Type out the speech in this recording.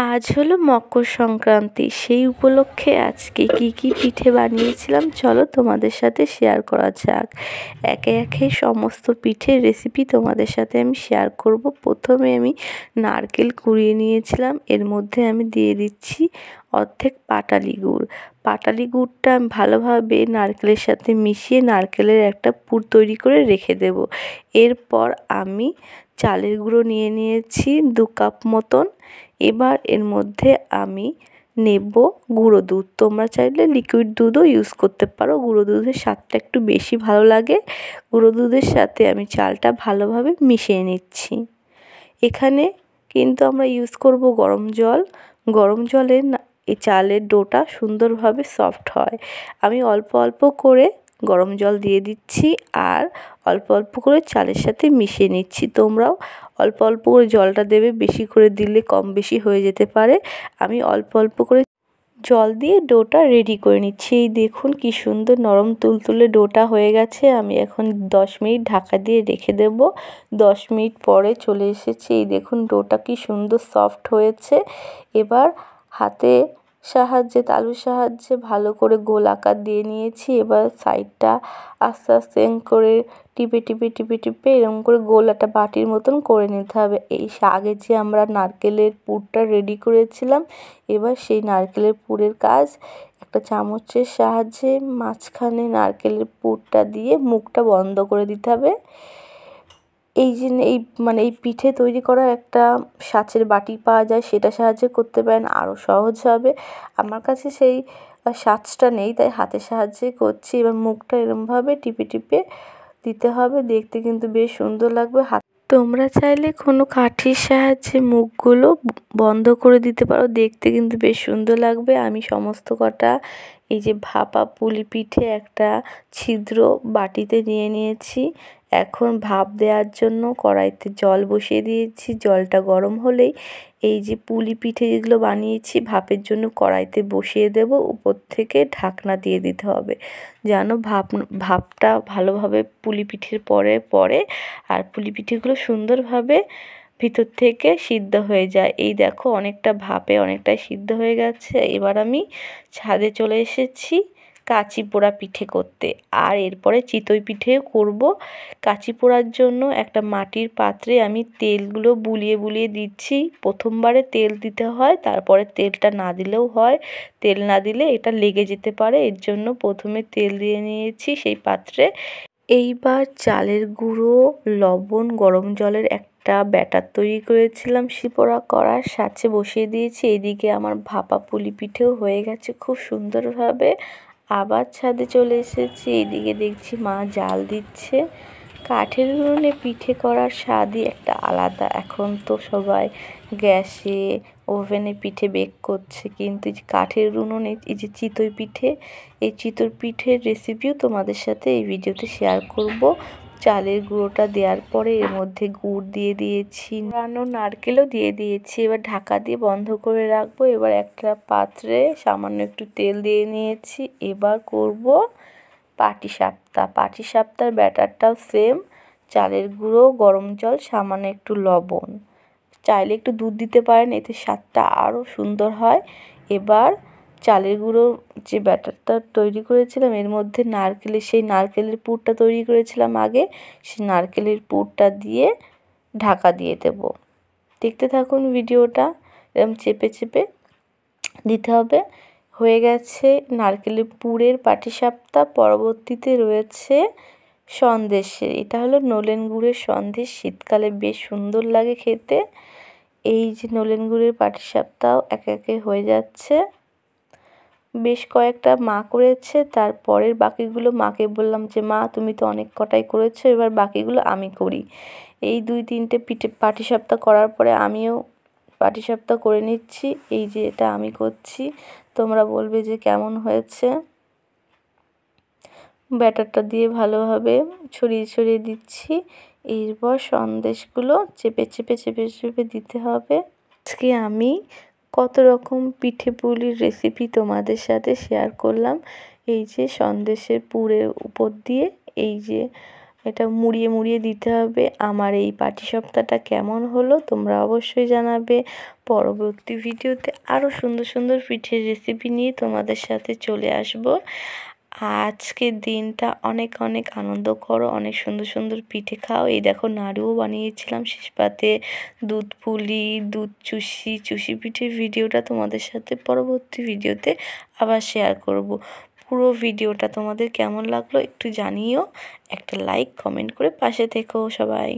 আজ হলো মকর সংক্রান্তি। সেই উপলক্ষে আজকে কি পিঠে বানিয়েছিলাম চলো তোমাদের সাথে শেয়ার করা যাক। একে একে সমস্ত পিঠের রেসিপি তোমাদের সাথে আমি শেয়ার করব। প্রথমে আমি নারকেল কুড়িয়ে নিয়েছিলাম, এর মধ্যে আমি দিয়ে দিচ্ছি অর্ধেক পাটালি গুড়। পাটালি গুড়টা আমি ভালোভাবে নারকেলের সাথে মিশিয়ে নারকেলের একটা পুর তৈরি করে রেখে দেব। এরপর আমি চালের গুঁড়ো নিয়ে নিয়েছি 2 কাপ মতন। এবার এর মধ্যে আমি নেব গুঁড়ো দুধ। তোমরা চাইলে লিকুইড দুধও ইউজ করতে পারো, গুঁড়ো দুধের স্বাদটা একটু বেশি ভালো লাগে। গুঁড়ো দুধের সাথে আমি চালটা ভালোভাবে মিশিয়ে নিচ্ছি। এখানে কিন্তু আমরা ইউজ করব গরম জল। গরম জলে এই চালের ডোটা সুন্দরভাবে সফট হয়। আমি অল্প অল্প করে গরম জল দিয়ে দিচ্ছি আর অল্প অল্প করে চালের সাথে মিশিয়ে নিচ্ছি। তোমরাও অল্প অল্প করে জলটা দেবে, বেশি করে দিলে কম বেশি হয়ে যেতে পারে। আমি অল্প অল্প করে জল দিয়ে ডোটা রেডি করে নিচ্ছি। এই দেখুন কি সুন্দর নরম তুলতুলে ডোটা হয়ে গেছে। আমি এখন 10 মিনিট ঢাকা দিয়ে রেখে দেব। 10 মিনিট পরে চলে এসেছি। এই দেখুন ডোটা কি সুন্দর সফট হয়েছে। এবার হাতে সাহায্যে তালুর সাহায্যে ভালো করে গোল আকার দিয়ে নিয়েছি। এবার সাইডটা আস্তে আস্তে করে টিপে এরকম করে গোল একটা বাটির মতন করে নিতে হবে। এই আগে যে আমরা নারকেলের পুরটা রেডি করেছিলাম, এবার সেই নারকেলের পুরের কাজ একটা চামচের সাহায্যে মাঝখানে নারকেলের পুরটা দিয়ে মুখটা বন্ধ করে দিতে হবে। এই পিঠে তৈরি করার একটা সাঁচের বাটি পাওয়া যায়, সেটা সাহায্যে করতে পারেন, আরও সহজ হবে। আমার কাছে সেই সাঁচটা নেই, তাই হাতের সাহায্যে করছি। এবার মুখটা এরমভাবে টিপে দিতে হবে। দেখতে কিন্তু বেশ সুন্দর লাগবে। তোমরা চাইলে কোনো কাঠির সাহায্যে মুখগুলো বন্ধ করে দিতে পারো, দেখতে কিন্তু বেশ সুন্দর লাগবে। আমি সমস্ত কটা এই যে ভাপা পুলি পিঠে একটা ছিদ্র বাটিতে নিয়ে নিয়েছি। এখন ভাপ দেওয়ার জন্য কড়াইতে জল বসিয়ে দিয়েছি। জলটা গরম হলেই এই যে পুলি পিঠে যেগুলো বানিয়েছি ভাপের জন্য কড়াইতে বসিয়ে দেব। উপর থেকে ঢাকনা দিয়ে দিতে হবে যেন ভাপটা ভালোভাবে পুলি পিঠের পরে আর পুলি পিঠেগুলো সুন্দরভাবে ভিতর থেকে সিদ্ধ হয়ে যায়। এই দেখো অনেকটা ভাপে অনেকটাই সিদ্ধ হয়ে গেছে। এবার আমি ছাদে চলে এসেছি কাঁচি পোড়া পিঠে করতে, আর এরপরে চিতই পিঠেও করব। কাঁচি পোড়ার জন্য একটা মাটির পাত্রে আমি তেলগুলো বুলিয়ে দিচ্ছি। প্রথমবারে তেল দিতে হয়, তারপরে তেলটা না দিলেও হয়। তেল না দিলে এটা লেগে যেতে পারে, এর জন্য প্রথমে তেল দিয়ে নিয়েছি সেই পাত্রে। এইবার চালের গুঁড়ো, লবণ, গরম জলের একটা ব্যাটার তৈরি করেছিলাম শিপোড়া করার সাথে বসিয়ে দিয়েছি। এইদিকে আমার ভাপা পুলি পিঠেও হয়ে গেছে খুব সুন্দরভাবে। আবার ছাদে চলে এসেছি। এইদিকে দেখছি মা জাল দিচ্ছে। কাঠের উনুনে পিঠে করার স্বাদই একটা আলাদা। এখন তো সবাই গ্যাসে ওভেনে পিঠে বেক করছে, কিন্তু এই যে কাঠের উনুনে এই যে চিতই পিঠে, এই চিতই পিঠের রেসিপিও তোমাদের সাথে এই ভিডিওতে শেয়ার করব। চালের গুঁড়োটা দেওয়ার পরে এর মধ্যে গুড় দিয়ে দিয়েছি, কোরানো নারকেলও দিয়ে দিয়েছি। এবার ঢাকা দিয়ে বন্ধ করে রাখবো। এবার একটা পাত্রে সামান্য একটু তেল দিয়ে নিয়েছি। এবার করব পাটিসাপটার ব্যাটারটাও সেম, চালের গুঁড়ো, গরম জল, সামান্য একটু লবণ, চাইলে একটু দুধ দিতে পারেন, এতে স্বাদটা আরও সুন্দর হয়। এবার চালের গুঁড়ো যে ব্যাটারটা তৈরি করেছিলাম এর মধ্যে সেই নারকেলের পুরটা তৈরি করেছিলাম আগে, সেই নারকেলের পুরটা দিয়ে ঢাকা দিয়ে দেব। দেখতে থাকুন ভিডিওটা, এরকম চেপে দিতে হবে। হয়ে গেছে নারকেলের পুরের পাটিসাপটা। পরবর্তীতে রয়েছে সন্দেশের, এটা হলো নলেন গুড়ের সন্দেশ, শীতকালে বেশ সুন্দর লাগে খেতে। এই যে নলেন গুড়ের পাটিসাপটাও একে একে হয়ে যাচ্ছে। বেশ কয়েকটা মা করেছে, তারপরের বাকিগুলো মাকে বললাম যে মা তুমি তো অনেক কটাই করেছো, এবার বাকিগুলো আমি করি। এই 2-3টে পাটিসাপটা করার পরে আমিও পাটিসাপটা করে নিচ্ছি। এই যে এটা আমি করছি, তোমরা বলবে যে কেমন হয়েছে। ব্যাটারটা দিয়ে ভালোভাবে ছড়িয়ে দিচ্ছি। এরপর সন্দেশগুলো চেপে দিতে হবে। আজকে আমি কত রকম পিঠে পুলির রেসিপি তোমাদের সাথে শেয়ার করলাম। এই যে সন্দেশের পুরের উপর দিয়ে এই যে এটা মুড়িয়ে মুড়িয়ে দিতে হবে। আমার এই পাটিসাপটাটা কেমন হলো তোমরা অবশ্যই জানাবে। পরবর্তী ভিডিওতে আরও সুন্দর সুন্দর পিঠের রেসিপি নিয়ে তোমাদের সাথে চলে আসব। আজকের দিনটা অনেক অনেক আনন্দ করো, অনেক সুন্দর সুন্দর পিঠে খাও। এই দেখো নাড়ুও বানিয়েছিলাম শেষ পাতে, দুধ পুলি, দুধ চুষি পিঠের ভিডিওটা তোমাদের সাথে পরবর্তী ভিডিওতে আবার শেয়ার করব। পুরো ভিডিওটা তোমাদের কেমন লাগলো একটু জানিও। একটা লাইক কমেন্ট করে পাশে থেকো সবাই।